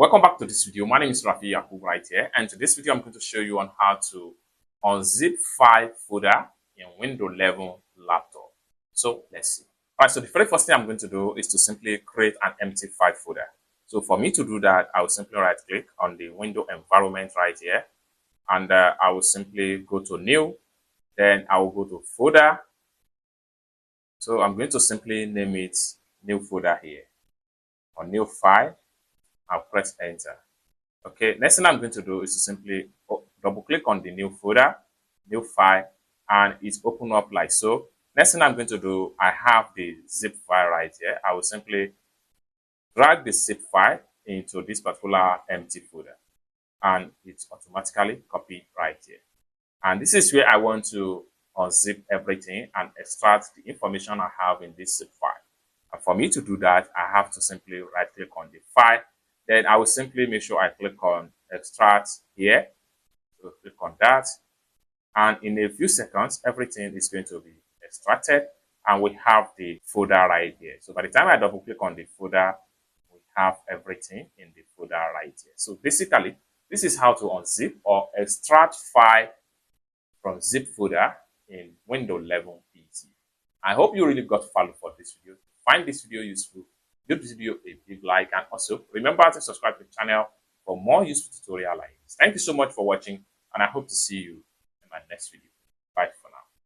Welcome back to this video. My name is Rafi Yakub right here, and to this video I'm going to show you on how to unzip file folder in Windows 11 laptop. So let's see. Alright, so the very first thing I'm going to do is to simply create an empty file folder. So for me to do that, I will simply right click on the window environment right here, and I will simply go to new, then I will go to folder. So I'm going to simply name it new folder here, or new file. I'll press enter. Okay, next thing I'm going to do is to simply double click on the new folder, new file, and it's open up like so. Next thing I'm going to do, I have the zip file right here. I will simply drag the zip file into this particular empty folder, and it's automatically copied right here. And this is where I want to unzip everything and extract the information I have in this zip file. And for me to do that, I have to simply right click on the file. Then I will simply make sure I click on extract here. So click on that. And in a few seconds, everything is going to be extracted. And we have the folder right here. So by the time I double click on the folder, we have everything in the folder right here. So basically, this is how to unzip or extract file from zip folder in Windows 11 PC. I hope you really got value for this video. Find this video useful, give this video a big like, and also remember to subscribe to the channel for more useful tutorial like this. Thank you so much for watching, and I hope to see you in my next video.